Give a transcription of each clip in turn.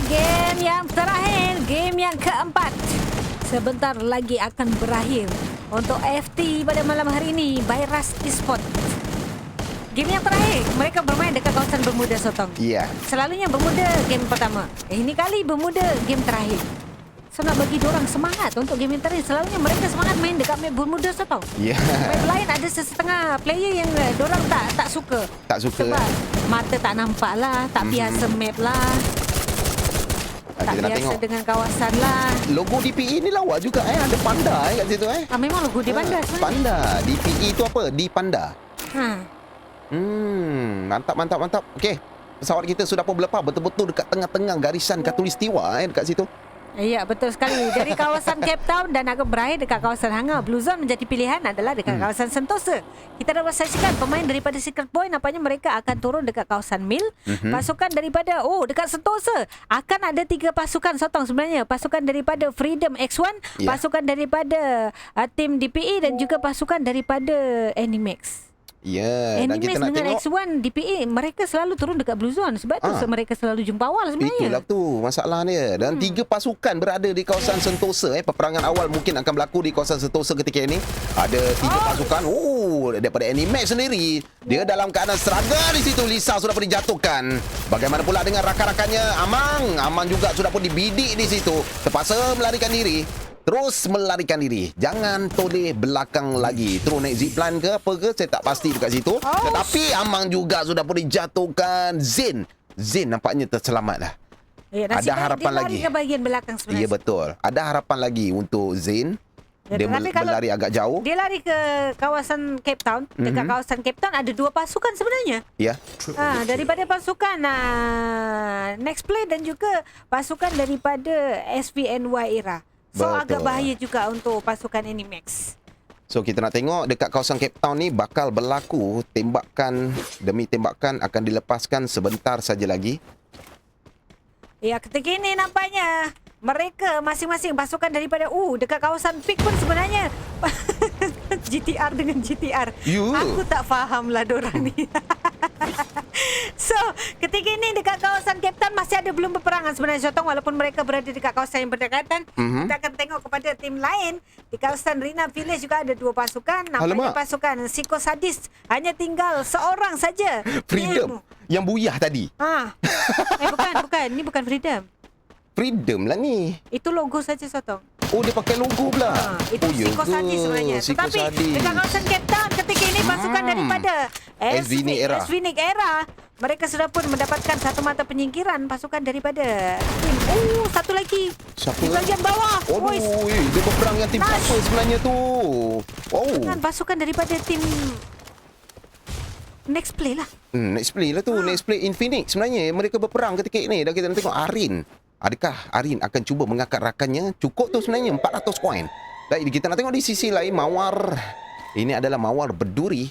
game yang terakhir, game yang keempat. Sebentar lagi akan berakhir untuk FT pada malam hari ini by Ras Esports. Game yang terakhir, mereka bermain dekat kawasan Bermuda, Sotong. Ya. Selalunya Bermuda game pertama. Ini kali Bermuda game terakhir. So nak bagi diorang semangat untuk game yang terakhir. Selalunya mereka semangat main dekat map Bermuda, Sotong. Ya. Map lain ada setengah player yang diorang tak suka. Tak suka. Sebab mata tak nampak lah, tak biasa map lah. Tak Kita nak biasa tengok dengan kawasan lah. logo DPE ni lawa juga Ada panda kat situ Memang logo dia bandar sebenarnya. Panda. DPE tu apa? Di panda. Mantap. Okey. Pesawat kita sudah pun berlepas betul-betul dekat tengah-tengah garisan khatulistiwa dekat situ. Ya, betul sekali. Dari kawasan Cape Town dan akan berakhir dekat kawasan Hangar. Blue Zone menjadi pilihan adalah dekat kawasan Sentosa. Kita dapat saksikan pemain daripada Secret Point, nampaknya mereka akan turun dekat kawasan Mil. Pasukan daripada, dekat Sentosa. Akan ada 3 pasukan, Sotong sebenarnya. Pasukan daripada Freedom X1, pasukan daripada tim DPE dan juga pasukan daripada Animax. Ya, dan Animax kita nak dengan tengok X1 DPA mereka selalu turun dekat Blue Zone. Sebab tu mereka selalu jumpa awal sebenarnya. itulah tu masalah dia. Dan 3 pasukan berada di kawasan Sentosa. Peperangan awal mungkin akan berlaku di kawasan Sentosa ketika ini. Ada 3 pasukan. Daripada Animax sendiri, dia dalam keadaan struggle di situ. Lisa sudah pun dijatuhkan. Bagaimana pula dengan rakan-rakannya Amang juga sudah pun dibidik di situ. Terpaksa melarikan diri. Terus melarikan diri. Jangan toleh belakang lagi. Terus naik zipline ke apa ke, saya tak pasti dekat situ. Tetapi Amang juga sudah pun dijatuhkan. Zain nampaknya terselamat dah. Ada harapan lagi. Dia lari ke bahagian belakang sebenarnya. Ya, betul. Ada harapan lagi untuk Zain. Dia berlari agak jauh. Dia lari ke kawasan Cape Town. Dekat kawasan Cape Town ada 2 pasukan sebenarnya. Ya. Daripada pasukan Next Play dan juga pasukan daripada SVNY Era. So Betul. agak bahaya juga untuk pasukan Animax. So kita nak tengok dekat kawasan Cape Town ni bakal berlaku tembakan demi tembakan akan dilepaskan sebentar saja lagi. Ya, ketika ini nampaknya mereka masing-masing pasukan daripada dekat kawasan Peak pun sebenarnya GTR dengan GTR. Aku tak faham lah dorang ni. So, ketika ini dekat kawasan Cape Town masih ada belum peperangan sebenarnya, Sotong. Walaupun mereka berada dekat kawasan yang berdekatan. Kita akan tengok kepada tim lain. Di kawasan Rina Village juga ada 2 pasukan. Nampaknya pasukan Psycho Sadist hanya tinggal seorang saja. Freedom yang buyah tadi. Bukan. Ini bukan Freedom. Freedom lah ni. Itu logo saja, Sotong. Dia pakai logo pula. Itu Psycho Sadist sebenarnya. Tetapi dekat kawasan Cape Town ketika ini pasukan daripada SVNIC Era, mereka sudah pun mendapatkan satu mata penyingkiran. Pasukan daripada tim. Satu lagi. Siapa? Di bagian bawah. Dia berperang dengan tim apa sebenarnya tu? Dengan pasukan daripada tim Next Play lah. Next Play lah tu. Next Play Infinix sebenarnya. Mereka berperang ketika ini. Dan kita nak tengok Arin. Adakah Arin akan cuba mengangkat rakannya? Cukup tu sebenarnya 400 koin. Baik, kita nak tengok di sisi lain Mawar. Ini adalah Mawar Berduri.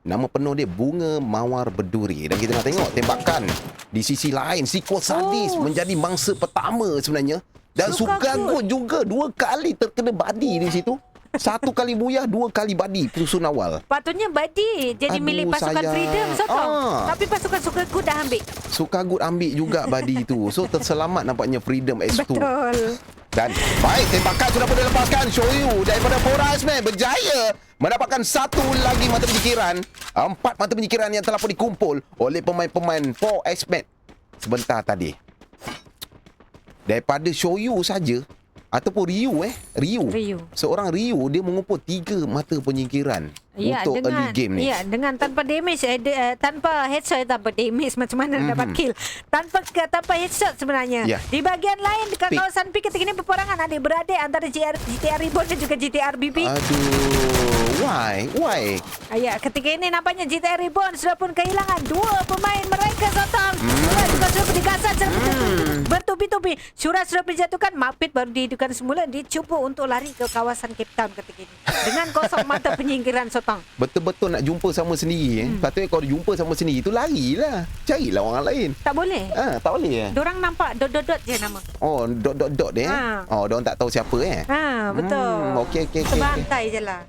Nama penuh dia Bunga Mawar Berduri. Dan kita nak tengok tembakan di sisi lain. Psycho Sadist menjadi mangsa pertama sebenarnya. Dan Sukagut juga 2 kali terkena badi di situ. 1 kali buyah, 2 kali badi susun awal. Patutnya badi jadi milik pasukan Freedom, Sotong. Tapi pasukan Sukagut dah ambil. Sukagut ambil juga badi tu. So terselamat nampaknya Freedom S2. Betul. Dan baik, tembakan sudah pun dilepaskan. Shoyu daripada Fora Iceman berjaya mendapatkan 1 lagi mata penyingkiran. 4 mata penyingkiran yang telah pun dikumpul oleh pemain-pemain Fora Iceman sebentar tadi. Daripada Shoyu saja ataupun Ryu. Seorang Ryu dia mengumpul 3 mata penyingkiran untuk early game ni. Ya, dengan tanpa damage, tanpa headshot, tanpa damage macam mana dapat kill. Tanpa headshot sebenarnya. Di bagian lain dekat kawasan Peak ketika ini peperangan adik-beradik antara GTR Reborn dan juga GTR BP. Why? Ya, ketika ini nampaknya GTR Reborn sudah pun kehilangan 2 pemain mereka, Sotong. Surat juga sudah pun digasak bertubi-tubi. Surat sudah dijatuhkan. Mapit baru dihidupkan semula. Dia cuba untuk lari ke kawasan Cape Town ketika ini. Dengan kosong mata penyingkiran, Sotong. Betul-betul nak jumpa sama sendiri. Patutnya kalau jumpa sama sendiri tu larilah. Carilah orang lain. Tak boleh. Tak boleh. Diorang nampak dot-dot je nama. Dot dia. Diorang tak tahu siapa betul. Okey.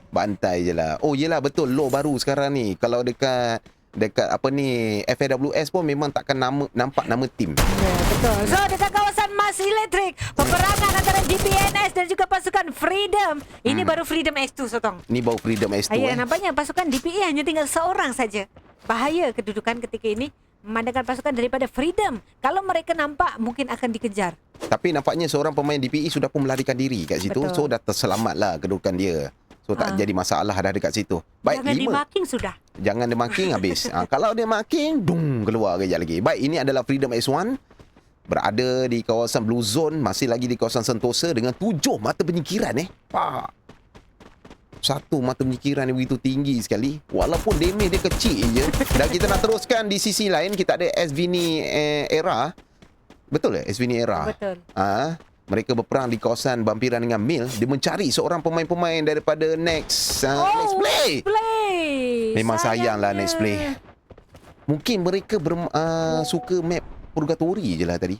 Bantai je lah. Yelah betul. Law baru sekarang ni. Kalau dekat dekat apa ni FAWS pun memang takkan nampak nama tim. Ya, betul. So dekat kawasan Mas Elektrik, peperangan antara DPNS dan juga pasukan Freedom. Ini baru Freedom X2 Sotong. Ni baru Freedom S2. Ya, nampaknya pasukan DPE hanya tinggal seorang saja. Bahaya kedudukan ketika ini memandangkan pasukan daripada Freedom. Kalau mereka nampak mungkin akan dikejar. Tapi nampaknya seorang pemain DPE sudah pun melarikan diri kat situ. Betul. So dah terselamatlah kedudukan dia. So tak jadi masalah dah dekat situ. Baik, Jangan 5. dimaking sudah. Jangan dia marking habis. Kalau dia marking, keluar kejap lagi. Baik, ini adalah Freedom X1. Berada di kawasan Blue Zone. Masih lagi di kawasan Sentosa dengan 7 mata penyingkiran. Pak. Satu mata penyingkiran yang begitu tinggi sekali. Walaupun damage dia kecil je. Dan kita nak teruskan di sisi lain. Kita ada SVN Era. Betul SVN Era? Betul. Mereka berperang di kawasan bampiran dengan Mil. Dia mencari seorang pemain-pemain daripada Next Play. Memang sayanglah Next Play. Mungkin mereka suka map Purgatory je lah tadi.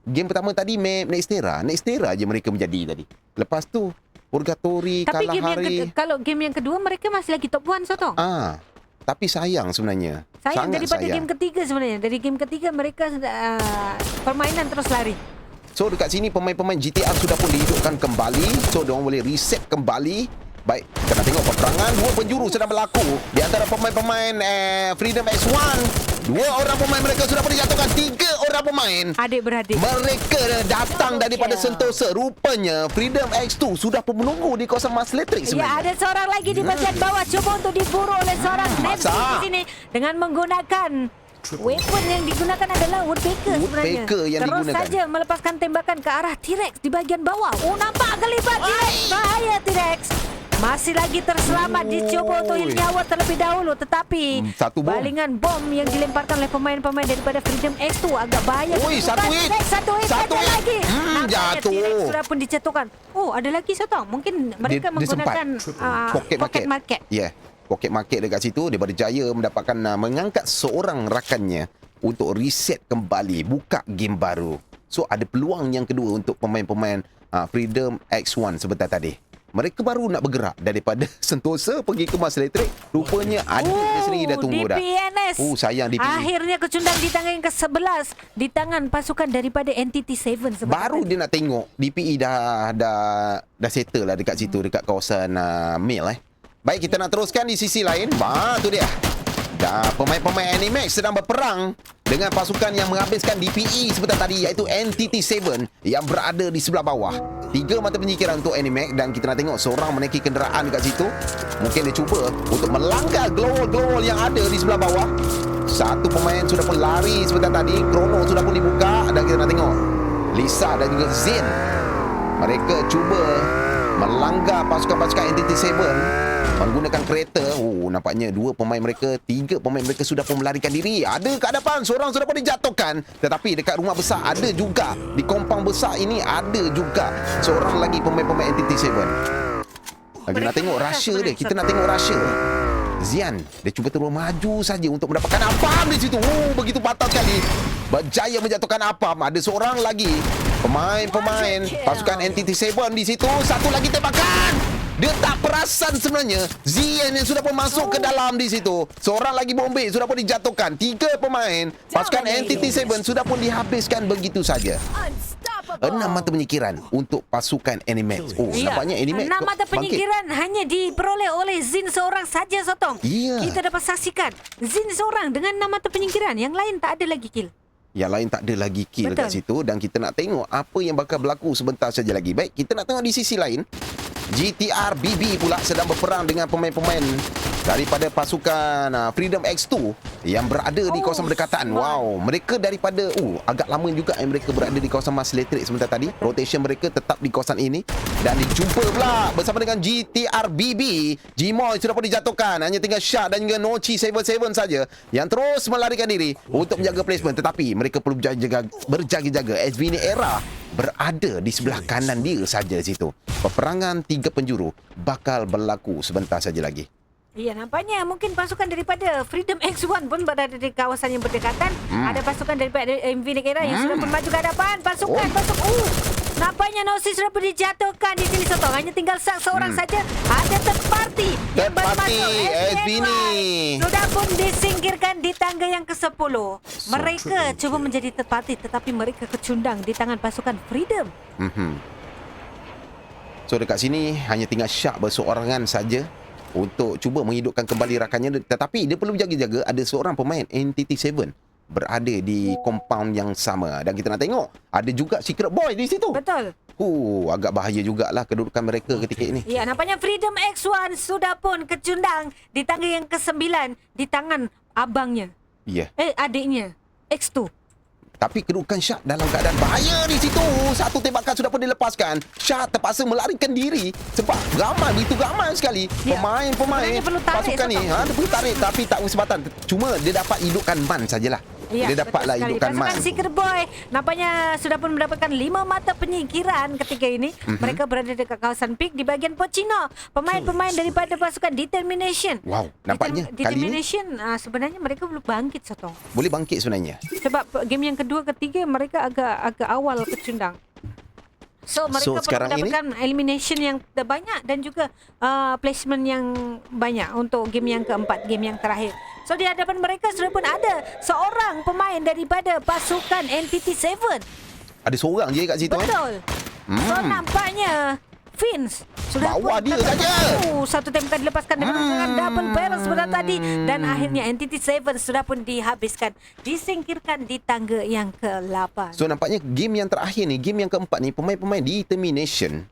Game pertama tadi map Nextera je mereka menjadi tadi. Lepas tu Purgatory, Tapi Kalahari. kalau game yang kedua mereka masih lagi top 1 Sotong. Tapi sayang sebenarnya. Sayang Sangat daripada game ketiga sebenarnya. Dari game ketiga mereka permainan terus lari. So dekat sini pemain-pemain GTR sudah pun dihidupkan kembali. So diorang boleh reset kembali. Baik, kita nak tengok peperangan. 2 penjuru sedang berlaku di antara pemain-pemain Freedom X1. 2 orang pemain mereka sudah pun dijatuhkan. 3 orang pemain Adik-beradik. mereka datang daripada Sentosa. Rupanya Freedom X2 sudah pun menunggu di kawasan Mas Elektrik Ya, sebenarnya. ada seorang lagi di bahagian bawah cuba untuk diburu oleh seorang Nepsi di sini dengan menggunakan weapon yang digunakan adalah Woodpecker sebenarnya. Woodpecker yang terus digunakan. saja melepaskan tembakan ke arah T-Rex di bahagian bawah. Oh, nampak kelibat T-Rex. Bahaya T-Rex. Masih lagi terselamat, dicuba untuk hilang nyawa terlebih dahulu. Tetapi satu bom. balingan bom yang dilemparkan oleh pemain-pemain daripada Freedom X2 agak bahaya. Oi, satu hit. Satu hit lagi. Nampaknya jatuh. T-Rex sudah pun dijatuhkan. Oh, ada lagi Sotong. Mungkin mereka Dia menggunakan Pocket Market. Ya, Pocket Market dekat situ. Dia berjaya mendapatkan mengangkat seorang rakannya untuk reset kembali, buka game baru. So ada peluang yang kedua untuk pemain-pemain Freedom X1 sebentar tadi. Mereka baru nak bergerak daripada Sentosa pergi ke Mas Elektrik. Rupanya ada dia sendiri dah tunggu dah. DPNS. Sayang DPNS. Akhirnya kecundang di tangan yang ke-11 di tangan pasukan daripada Entity 7 sebentar. Baru dia nak tengok DPE dah settle lah dekat situ, dekat kawasan Mil. Baik, kita nak teruskan di sisi lain. Tu dia. Dah pemain-pemain Animax sedang berperang dengan pasukan yang menghabiskan DPE sebentar tadi, iaitu Entity 7 yang berada di sebelah bawah. 3 mata penyingkiran untuk Animax dan kita nak tengok seorang menaiki kenderaan dekat situ. Mungkin dia cuba untuk melanggar glowal yang ada di sebelah bawah. Satu pemain sudah pun lari sebentar tadi. Chrono sudah pun dibuka dan kita nak tengok Lisa dan juga Zin. Mereka cuba melanggar pasukan-pasukan Entity 7 menggunakan kereta. Nampaknya 2 pemain mereka, 3 pemain mereka sudah pun melarikan diri. Ada ke hadapan, seorang sudah pun dijatuhkan. Tetapi dekat rumah besar ada juga, di kompang besar ini ada juga seorang lagi pemain-pemain Entity 7. Lagi nak tengok Russia dia. Kita nak tengok Russia. Zian, dia cuba terus maju saja untuk mendapatkan Apam di situ. Begitu patah sekali. Berjaya menjatuhkan Apam. Ada seorang lagi pemain pasukan Entity 7 di situ. Satu lagi tembakan. Dia tak perasan sebenarnya. Zian yang sudah pun masuk ke dalam di situ. Seorang lagi bombe sudah pun dijatuhkan. 3 pemain pasukan Entity 7 sudah pun dihabiskan begitu saja. 6 mata penyingkiran untuk pasukan Animax. Nampaknya Animax 6 mata penyingkiran hanya diperoleh oleh Zin seorang saja Sotong. Kita dapat saksikan Zin seorang dengan 6 mata penyingkiran. Yang lain tak ada lagi kill. Yang lain tak ada lagi kill dekat situ. Dan kita nak tengok apa yang bakal berlaku sebentar saja lagi. Baik, kita nak tengok di sisi lain. GTR BB pula sedang berperang dengan pemain-pemain daripada pasukan Freedom X2 yang berada di kawasan berdekatan. Wow, mereka daripada agak lama juga yang mereka berada di kawasan Mas Elektrik sebentar tadi. Rotation mereka tetap di kawasan ini dan dijumpa pula bersama dengan GTR BB. Gmoy sudah pun dijatuhkan. Hanya tinggal Shah dan juga Nochi 77 saja yang terus melarikan diri untuk menjaga placement. Tetapi mereka perlu berjaga-jaga. SVN Era berada di sebelah kanan dia saja situ. Peperangan 3 penjuru bakal berlaku sebentar saja lagi. Ya, nampaknya mungkin pasukan daripada Freedom X1 pun berada di kawasan yang berdekatan. Ada pasukan daripada MV Negara yang sudah pun maju ke hadapan. Pasukan Nampaknya Nosi sudah pun dijatuhkan di sini Sotong. Hanya tinggal seorang saja. Ada third party yang baru masuk. SB ni. Sudah pun disingkirkan di tangga yang ke-10. Mereka cuba menjadi third party tetapi mereka kecundang di tangan pasukan Freedom. So dekat sini hanya tinggal Shark berseorangan saja untuk cuba menghidupkan kembali rakannya. Tetapi dia perlu jaga-jaga ada seorang pemain NTT7 berada di compound yang sama. Dan kita nak tengok ada juga Secret Boy di situ. Betul. Agak bahaya jugalah kedudukan mereka ketika ini. Ya, nampaknya Freedom X1 sudah pun kecundang di tangga yang ke-9 di tangan abangnya. Ya. Adiknya. X2. Tapi kedudukan Shark dalam keadaan bahaya di situ. Satu tembakan sudah pun dilepaskan. Shark terpaksa melarikan diri sebab begitu ramai sekali pemain-pemain pasukan ni. Dia perlu tarik tapi tak kesempatan. Cuma dia dapat hidupkan Man sajalah. Ya, dia dapatlah hidupkan Man. Pasukan Secret Boy nampaknya sudah pun mendapatkan 5 mata penyingkiran ketika ini. Mereka berada dekat kawasan peak di bahagian Pochino. Pemain-pemain daripada pasukan Determination. Wow, nampaknya Determination sebenarnya mereka belum bangkit Sotong. Boleh bangkit sebenarnya. Sebab game yang kedua, ketiga mereka agak awal kecundang. So mereka perlu mendapatkan elimination yang banyak dan juga placement yang banyak untuk game yang keempat, game yang terakhir. So di hadapan mereka sudah pun ada seorang pemain daripada pasukan NTT7. Ada seorang je kat situ. Betul. So nampaknya Vince sudah bawa dia saja. Satu tembakan dilepaskan dengan double barrel sebentar tadi dan akhirnya NTT7 sudah pun dihabiskan, disingkirkan di tangga yang ke-8. So nampaknya game yang terakhir ni, game yang keempat ni, pemain-pemain Determination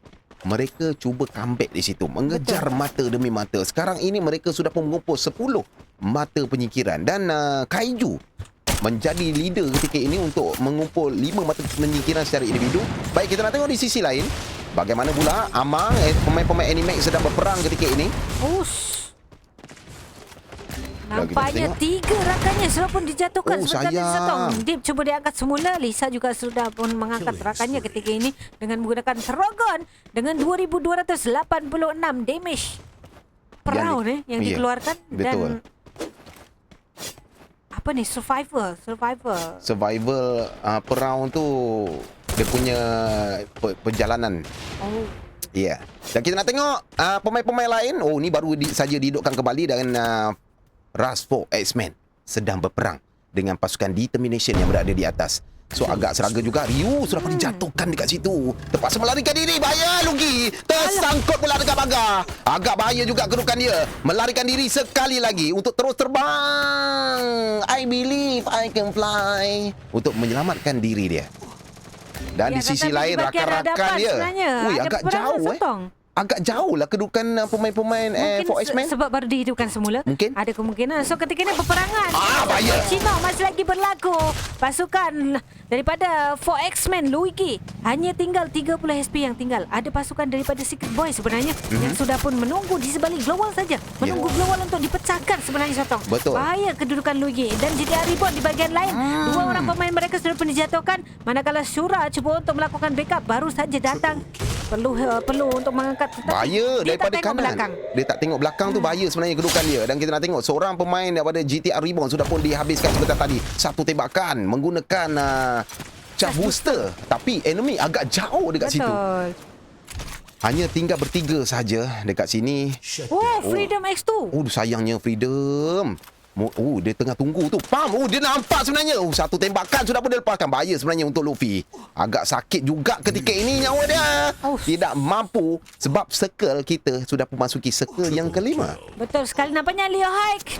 mereka cuba comeback di situ, mengejar mata demi mata. Sekarang ini mereka sudah pun mengumpul 10 mata penyingkiran dan Kaiju menjadi leader ketika ini untuk mengumpul 5 mata penyingkiran secara individu. Baik, kita nak tengok di sisi lain bagaimana pula Amang, pemain-pemain Animax sedang berperang ketika ini. Nampaknya 3 rakannya sudah pun dijatuhkan. Sayang. Deep cuba diangkat semula. Lisa juga sudah pun mengangkat rakannya ketika ini dengan menggunakan Throgon dengan 2286 damage per round yang dikeluarkan. Betul. Dan apa ni, survival per round tu dia punya perjalanan. Ya. Dan kita nak tengok pemain-pemain lain. Ni baru saja dihidupkan kembali dan Rust 4 X-Men sedang berperang dengan pasukan Determination yang berada di atas. So agak seraga juga. Ryu sudah pun dijatuhkan dekat situ. Terpaksa melarikan diri. Bahaya Lugi. Tersangkut pula dekat pagar. Agak bahaya juga kedudukan dia. Melarikan diri sekali lagi untuk terus terbang. I believe I can fly. Untuk menyelamatkan diri dia. Dan di sisi lain rakan-rakan dia. Agak jauh agak jauh lah kedudukan pemain-pemain X-Men. Sebab baru dihidupkan semula. Mungkin. Ada kemungkinan. So ketika ini peperangan. Bahaya. Chino masih lagi berlaku. Pasukan daripada 4X-Men Luigi hanya tinggal 30 HP yang tinggal. Ada pasukan daripada Secret Boy sebenarnya yang sudah pun menunggu di sebalik global saja. Menunggu global untuk dipecahkan sebenarnya Sotong. Betul. Bahaya kedudukan Luigi. Dan GTR Reborn di bahagian lain. 2 orang pemain mereka sudah pun dijatuhkan. Manakala Shura cuba untuk melakukan backup baru saja datang. Perlu untuk mengangkat. Bahaya daripada kanan. Belakang. Dia tak tengok belakang tu bahaya sebenarnya kedudukan dia. Dan kita nak tengok seorang pemain daripada GTR Reborn sudah pun dihabiskan sebentar tadi. Satu tembakan menggunakan charge booster. Tapi enemy agak jauh dekat situ. Hanya tinggal bertiga saja dekat sini. Freedom X2. Sayangnya Freedom. Dia tengah tunggu tu. Dia nampak sebenarnya. Satu tembakan sudah pun dilepaskan. Bahaya sebenarnya untuk Luffy. Agak sakit juga ketika ini nyawa dia. Tidak mampu sebab circle kita sudah memasuki circle yang kelima. Betul sekali. Nampaknya Leo Hike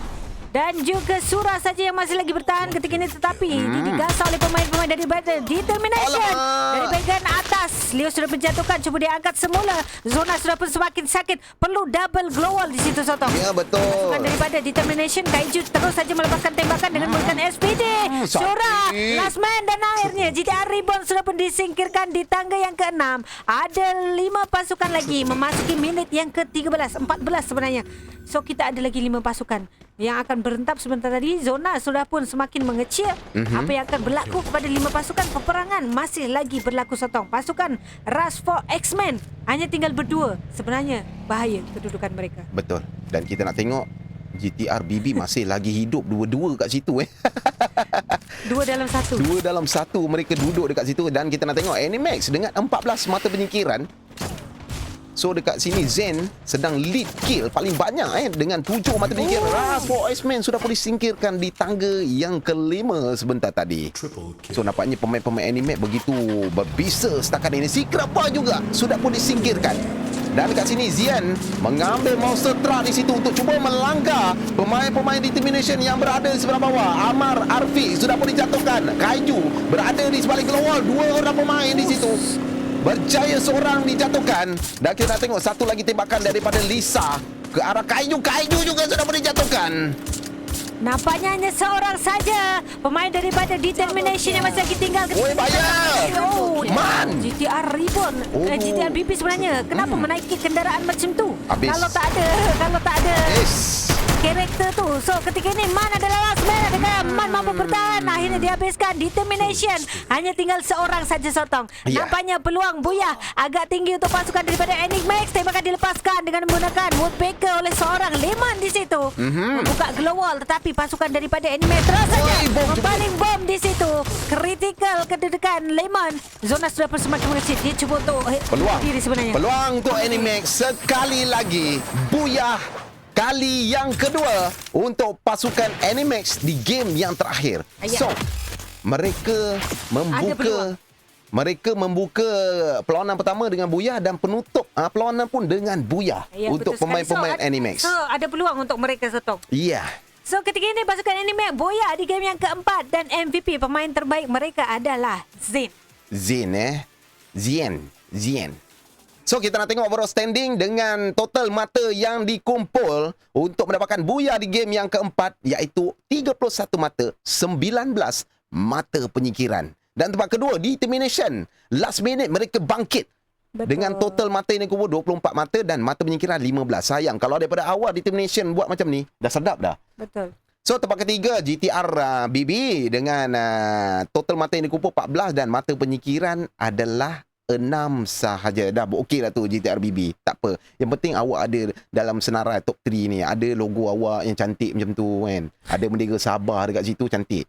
dan juga Shura saja yang masih lagi bertahan ketika ini, tetapi digasah oleh pemain-pemain dari Determination. Dari bahagian atas Leo sudah menjatuhkan, cuba diangkat semula. Zona sudah pun semakin sakit. Perlu double global di situ Sotong. Ya betul. Pasukan daripada Determination Kaiju terus saja melepaskan tembakan dengan menggunakan SPD. Shura last man dan akhirnya GTR Reborn sudah pun disingkirkan di tangga yang ke-6. Ada 5 pasukan lagi memasuki minit yang ke-13, 14 sebenarnya. So kita ada lagi 5 pasukan yang akan berentap sebentar tadi. Zona sudah pun semakin mengecil. Apa yang akan berlaku kepada 5 pasukan? Peperangan masih lagi berlaku Sotong. Pasukan Rust 4 X-Men hanya tinggal berdua. Sebenarnya bahaya kedudukan mereka. Betul. Dan kita nak tengok GTR BB masih lagi hidup dua-dua kat situ Dua dalam satu. Dua dalam satu mereka duduk dekat situ. Dan kita nak tengok Animax dengan 14 mata penyingkiran. So dekat sini Zen sedang lead kill paling banyak dengan 7 mata penyingkiran. Raspo Iceman sudah pun disingkirkan di tangga yang kelima sebentar tadi. So nampaknya pemain-pemain Animax begitu berbisa setakat ini. Secret Boy juga sudah pun disingkirkan. Dan dekat sini Zian mengambil monster truck di situ untuk cuba melanggar pemain-pemain determination yang berada di sebelah bawah. Amar Arfi sudah pun dijatuhkan. Kaiju berada di sebalik wall. 2 orang pemain di situ. Berjaya seorang dijatuhkan. Dan kita nak tengok satu lagi tembakan daripada Lisa ke arah Kaiju. Kaiju juga sudah pun dijatuhkan. Nampaknya hanya seorang saja pemain daripada Determination yang masih lagi tinggal. Oi, bahaya! Man! GTR Reborn. GTR BP sebenarnya. Kenapa menaiki kendaraan macam tu? Habis. Kalau tak ada karakter tu. So ketika ini Man adalah last man. Adakah Man mampu bertahan? Akhirnya dihabiskan Determination. Hanya tinggal seorang saja sotong. Ya. Nampaknya peluang Buyah agak tinggi untuk pasukan daripada Enigmax. Tembakan dilepaskan dengan menggunakan Woodpecker oleh seorang Lemon di situ. Membuka glow wall, tetapi pasukan daripada Enigmax terus saja membaling bom di situ. Critical kedudukan Lemon. Zona sudah pun semakin mengecil. Dia cuba untuk Peluang diri sebenarnya. Peluang untuk Animax sekali lagi. Buyah kali yang kedua untuk pasukan Animax di game yang terakhir. So, mereka membuka perlawanan pertama dengan Buyah dan penutup perlawanan pun dengan Buyah untuk pemain-pemain Animax. So, ada peluang untuk mereka sotong. Ya. Yeah. So, ketika ini pasukan Animax Buyah di game yang keempat dan MVP pemain terbaik mereka adalah Zen. Zien. So kita nak tengok overall standing dengan total mata yang dikumpul untuk mendapatkan Buyah di game yang keempat, iaitu 31 mata, 19 mata penyingkiran. Dan tempat kedua Determination. Last minute mereka bangkit. Betul. Dengan total mata yang dikumpul 24 mata dan mata penyingkiran 15. Sayang kalau daripada awal Determination buat macam ni, dah sedap dah. Betul. So tempat ketiga GTR BB dengan total mata yang dikumpul 14 dan mata penyingkiran adalah 6 sahaja. Dah okey lah tu GTR BB. Tak apa. Yang penting awak ada dalam senarai top 3 ni. Ada logo awak yang cantik macam tu kan. Ada bendera Sabah dekat situ cantik.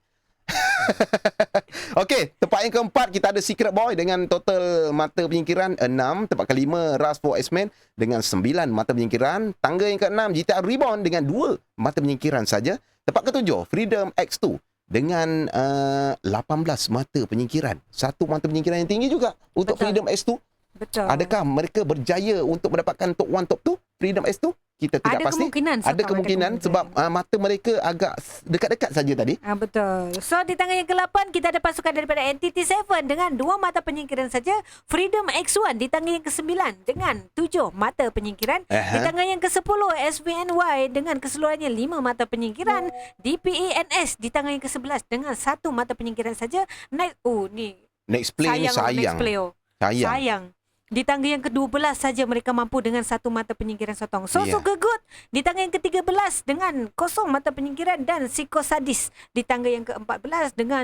Okey, tempat yang keempat kita ada Secret Boy dengan total mata penyingkiran 6. Tempat kelima Rust for X-Men dengan 9 mata penyingkiran. Tangga yang keenam GTR Reborn dengan 2 mata penyingkiran saja. Tempat ketujuh Freedom X2 dengan 18 mata penyingkiran. 1 mata penyingkiran yang tinggi juga untuk Freedom X2. Betul. Adakah mereka berjaya untuk mendapatkan top 1, top 2 Freedom X2? Kita tidak pasti. Ada kemungkinan sebab mata mereka agak dekat-dekat saja tadi. Betul. So di tangga yang ke-8 kita ada pasukan daripada NTT7 dengan 2 mata penyingkiran saja. Freedom X1 di tangga yang ke-9 dengan 7 mata penyingkiran. Di tangga yang ke-10 SVNY dengan keseluruhannya 5 mata penyingkiran. DPANS di tangga yang ke-11 dengan 1 mata penyingkiran saja. Next play sayang. Di tangga yang ke-12 saja mereka mampu dengan 1 mata penyingkiran sotong. Sugar Good di tangga yang ke-13 dengan 0 mata penyingkiran dan Psycho Sadis di tangga yang ke-14 dengan